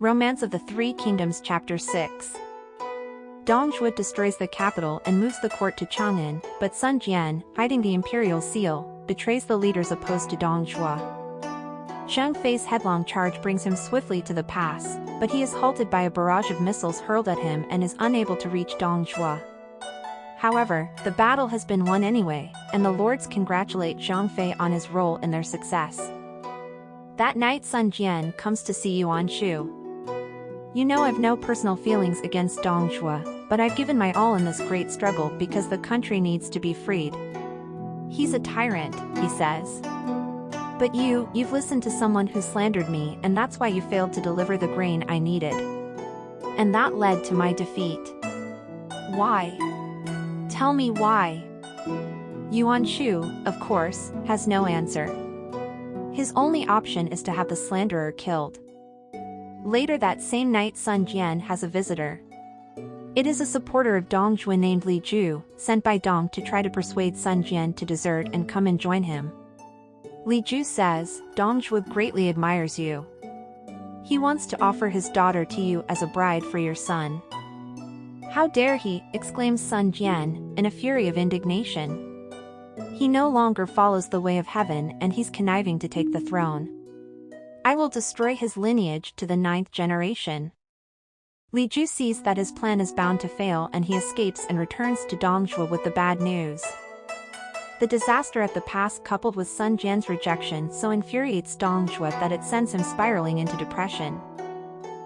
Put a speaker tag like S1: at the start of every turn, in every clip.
S1: Romance of the Three Kingdoms Chapter 6. Dong Zhuo destroys the capital and moves the court to Chang'an, but Sun Jian, hiding the imperial seal, betrays the leaders opposed to Dong Zhuo. Zhang Fei's headlong charge brings him swiftly to the pass, but he is halted by a barrage of missiles hurled at him and is unable to reach Dong Zhuo. However, the battle has been won anyway, and the lords congratulate Zhang Fei on his role in their success. That night Sun Jian comes to see Yuan Shu. You know I've no personal feelings against Dong Zhuo, but I've given my all in this great struggle because the country needs to be freed. He's a tyrant, he says. But you've listened to someone who slandered me, and that's why you failed to deliver the grain I needed. And that led to my defeat. Why? Tell me why. Yuan Shu, of course, has no answer. His only option is to have the slanderer killed. Later that same night Sun Jian has a visitor. It is a supporter of Dong Zhuo named Li Ju, sent by Dong to try to persuade Sun Jian to desert and come and join him. Li Ju says, Dong Zhuo greatly admires you. He wants to offer his daughter to you as a bride for your son. How dare he, exclaims Sun Jian, in a fury of indignation. He no longer follows the way of heaven and he's conniving to take the throne. I will destroy his lineage to the 9th generation. Li Ju sees that his plan is bound to fail and he escapes and returns to Dong Zhuo with the bad news. The disaster at the pass coupled with Sun Jian's rejection so infuriates Dong Zhuo that it sends him spiraling into depression.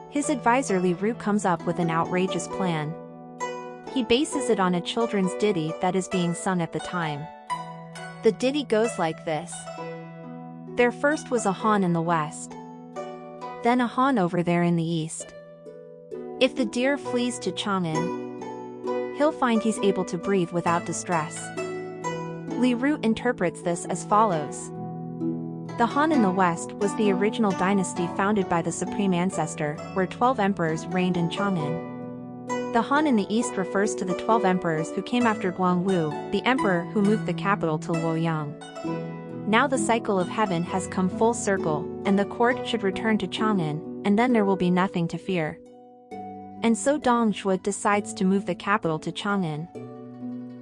S1: His advisor Li Ru comes up with an outrageous plan. He bases it on a children's ditty that is being sung at the time. The ditty goes like this. There first was a Han in the west. Then a Han over there in the east. If the deer flees to Chang'an, he'll find he's able to breathe without distress. Li Ru interprets this as follows. The Han in the west was the original dynasty founded by the Supreme Ancestor, where 12 emperors reigned in Chang'an. The Han in the east refers to the 12 emperors who came after Guangwu, the emperor who moved the capital to Luoyang. Now the cycle of heaven has come full circle, and the court should return to Chang'an, and then there will be nothing to fear. And so Dong Zhuo decides to move the capital to Chang'an.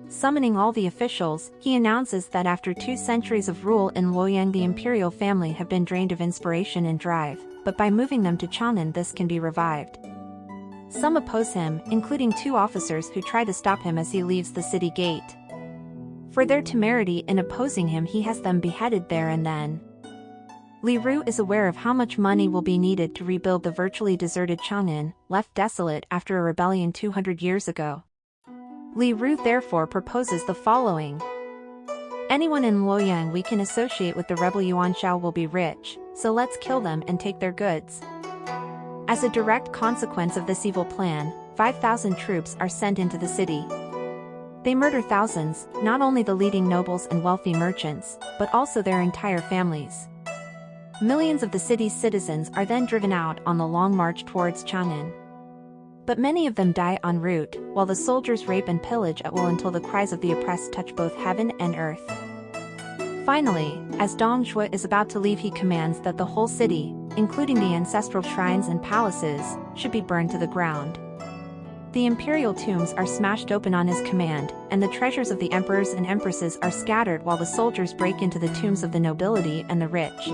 S1: Summoning all the officials, he announces that after 2 centuries of rule in Luoyang the imperial family have been drained of inspiration and drive, but by moving them to Chang'an this can be revived. Some oppose him, including 2 officers who try to stop him as he leaves the city gate. For their temerity in opposing him he has them beheaded there and then. Li Ru is aware of how much money will be needed to rebuild the virtually deserted Chang'an, left desolate after a rebellion 200 years ago. Li Ru therefore proposes the following. Anyone in Luoyang we can associate with the rebel Yuan Shao will be rich, so let's kill them and take their goods. As a direct consequence of this evil plan, 5,000 troops are sent into the city. They murder thousands, not only the leading nobles and wealthy merchants, but also their entire families. Millions of the city's citizens are then driven out on the long march towards Chang'an. But many of them die en route, while the soldiers rape and pillage at will until the cries of the oppressed touch both heaven and earth. Finally, as Dong Zhuo is about to leave he commands that the whole city, including the ancestral shrines and palaces, should be burned to the ground. The imperial tombs are smashed open on his command, and the treasures of the emperors and empresses are scattered while the soldiers break into the tombs of the nobility and the rich.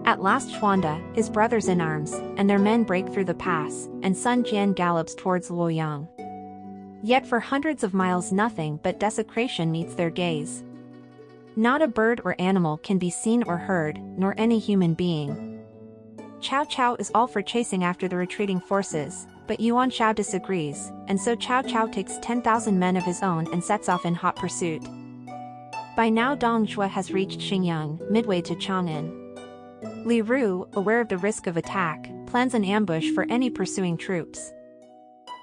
S1: At last Xuanda, his brothers in arms, and their men break through the pass, and Sun Jian gallops towards Luoyang. Yet for hundreds of miles nothing but desecration meets their gaze. Not a bird or animal can be seen or heard, nor any human being. Cao Cao is all for chasing after the retreating forces, but Yuan Shao disagrees, and so Cao Cao takes 10,000 men of his own and sets off in hot pursuit. By now Dong Zhuo has reached Xingyang, midway to Chang'an. Li Ru, aware of the risk of attack, plans an ambush for any pursuing troops.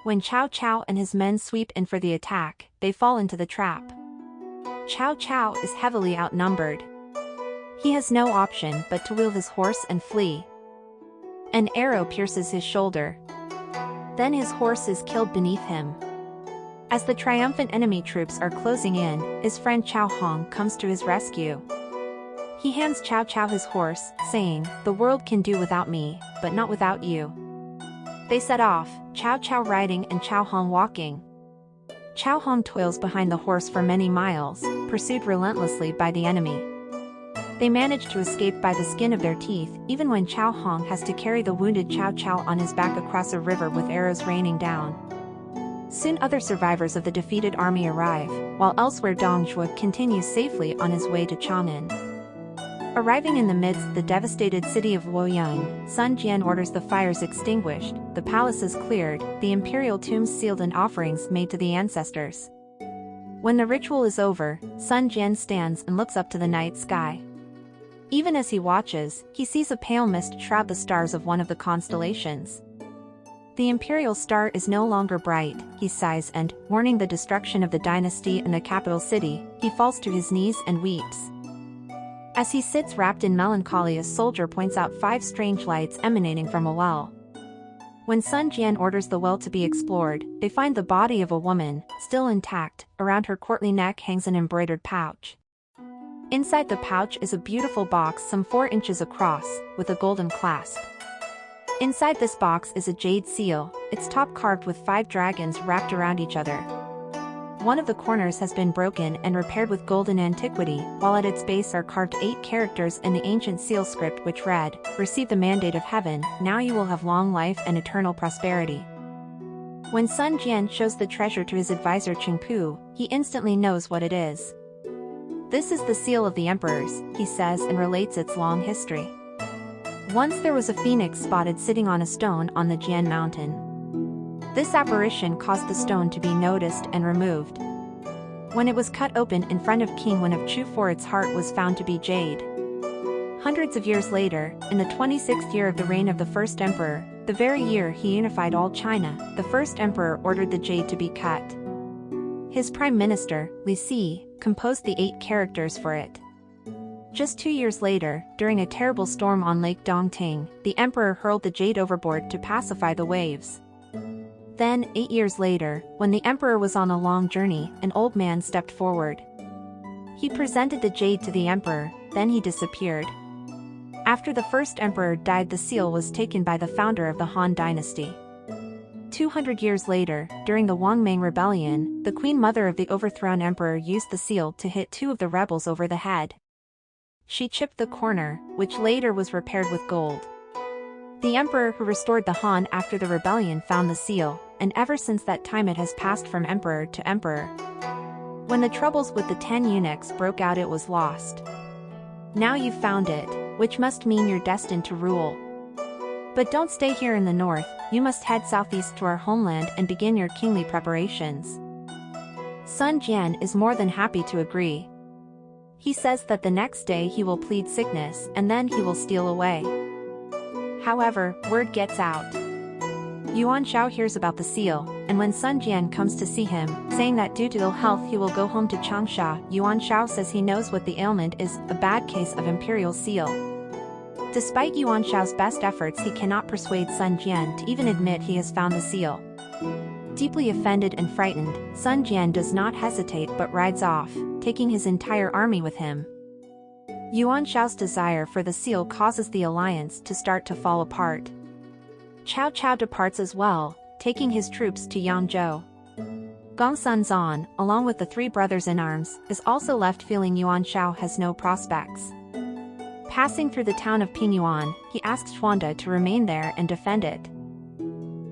S1: When Cao Cao and his men sweep in for the attack, they fall into the trap. Cao Cao is heavily outnumbered. He has no option but to wheel his horse and flee. An arrow pierces his shoulder. Then his horse is killed beneath him. As the triumphant enemy troops are closing in, his friend Cao Hong comes to his rescue. He hands Cao Cao his horse, saying, "The world can do without me, but not without you." They set off, Cao Cao riding and Cao Hong walking. Cao Hong toils behind the horse for many miles, pursued relentlessly by the enemy. They manage to escape by the skin of their teeth, even when Cao Hong has to carry the wounded Cao Cao on his back across a river with arrows raining down. Soon other survivors of the defeated army arrive, while elsewhere Dong Zhuo continues safely on his way to Chang'an. Arriving in the midst of the devastated city of Luoyang, Sun Jian orders the fires extinguished, the palaces cleared, the imperial tombs sealed and offerings made to the ancestors. When the ritual is over, Sun Jian stands and looks up to the night sky. Even as he watches, he sees a pale mist shroud the stars of one of the constellations. The imperial star is no longer bright, he sighs and, mourning the destruction of the dynasty and the capital city, he falls to his knees and weeps. As he sits wrapped in melancholy, a soldier points out 5 strange lights emanating from a well. When Sun Jian orders the well to be explored, they find the body of a woman, still intact. Around her courtly neck hangs an embroidered pouch. Inside the pouch is a beautiful box some 4 inches across, with a golden clasp. Inside this box is a jade seal, its top carved with 5 dragons wrapped around each other. One of the corners has been broken and repaired with golden antiquity, while at its base are carved 8 characters in the ancient seal script which read, "Receive the mandate of heaven, now you will have long life and eternal prosperity." When Sun Jian shows the treasure to his advisor Qingpu, he instantly knows what it is. "This is the seal of the emperors," he says and relates its long history. Once there was a phoenix spotted sitting on a stone on the Jian mountain. This apparition caused the stone to be noticed and removed. When it was cut open in front of King Wen of Chu, for its heart was found to be jade. Hundreds of years later, in the 26th year of the reign of the first emperor, the very year he unified all China, the first emperor ordered the jade to be cut. His prime minister, Li Si, composed the 8 characters for it. Just 2 years later, during a terrible storm on Lake Dongting, the emperor hurled the jade overboard to pacify the waves. Then, 8 years later, when the emperor was on a long journey, an old man stepped forward. He presented the jade to the emperor, then he disappeared. After the first emperor died, the seal was taken by the founder of the Han dynasty. 200 years later, during the Wangming rebellion, the queen mother of the overthrown emperor used the seal to hit 2 of the rebels over the head. She chipped the corner, which later was repaired with gold. The emperor who restored the Han after the rebellion found the seal, and ever since that time it has passed from emperor to emperor. When the troubles with the 10 eunuchs broke out, it was lost. Now you've found it, which must mean you're destined to rule. But don't stay here in the north, you must head southeast to our homeland and begin your kingly preparations. Sun Jian is more than happy to agree. He says that the next day he will plead sickness and then he will steal away. However, word gets out. Yuan Shao hears about the seal, and when Sun Jian comes to see him, saying that due to ill health he will go home to Changsha, Yuan Shao says he knows what the ailment is, a bad case of imperial seal. Despite Yuan Shao's best efforts, he cannot persuade Sun Jian to even admit he has found the seal. Deeply offended and frightened, Sun Jian does not hesitate but rides off, taking his entire army with him. Yuan Shao's desire for the seal causes the alliance to start to fall apart. Cao Cao departs as well, taking his troops to Yangzhou. Gongsun Zan, along with the 3 brothers in arms, is also left feeling Yuan Shao has no prospects. Passing through the town of Pingyuan, he asks Xuanda to remain there and defend it.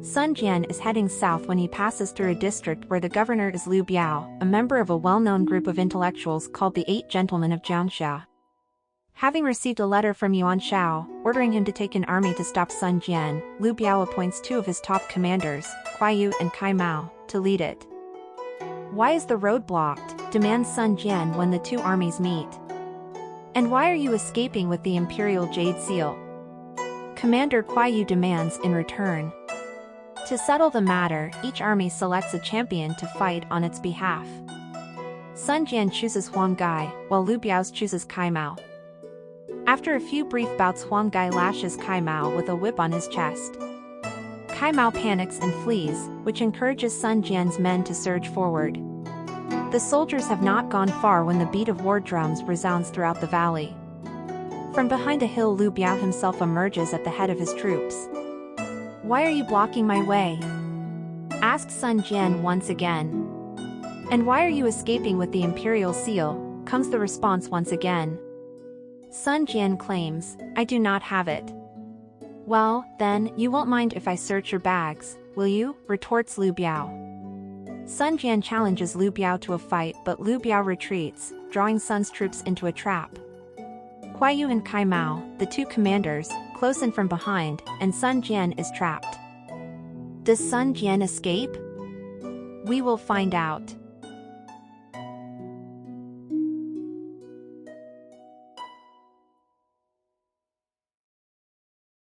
S1: Sun Jian is heading south when he passes through a district where the governor is Liu Biao, a member of a well-known group of intellectuals called the 8 Gentlemen of Jiangxia. Having received a letter from Yuan Shao, ordering him to take an army to stop Sun Jian, Liu Biao appoints 2 of his top commanders, Kuai Yu and Kai Mao, to lead it. "Why is the road blocked?" demands Sun Jian when the 2 armies meet. "And why are you escaping with the imperial jade seal?" Commander Kuai Yu demands in return. To settle the matter, each army selects a champion to fight on its behalf. Sun Jian chooses Huang Gai, while Liu Biao chooses Kai Mao. After a few brief bouts, Huang Gai lashes Kai Mao with a whip on his chest. Kai Mao panics and flees, which encourages Sun Jian's men to surge forward. The soldiers have not gone far when the beat of war drums resounds throughout the valley. From behind a hill, Liu Biao himself emerges at the head of his troops. "Why are you blocking my way?" asked Sun Jian once again. "And why are you escaping with the imperial seal?" comes the response once again. Sun Jian claims, "I do not have it." "Well, then, you won't mind if I search your bags, will you?" retorts Liu Biao. Sun Jian challenges Liu Biao to a fight, but Liu Biao retreats, drawing Sun's troops into a trap. Kuai Yu and Kai Mao, the two commanders, close in from behind, and Sun Jian is trapped. Does Sun Jian escape? We will find out.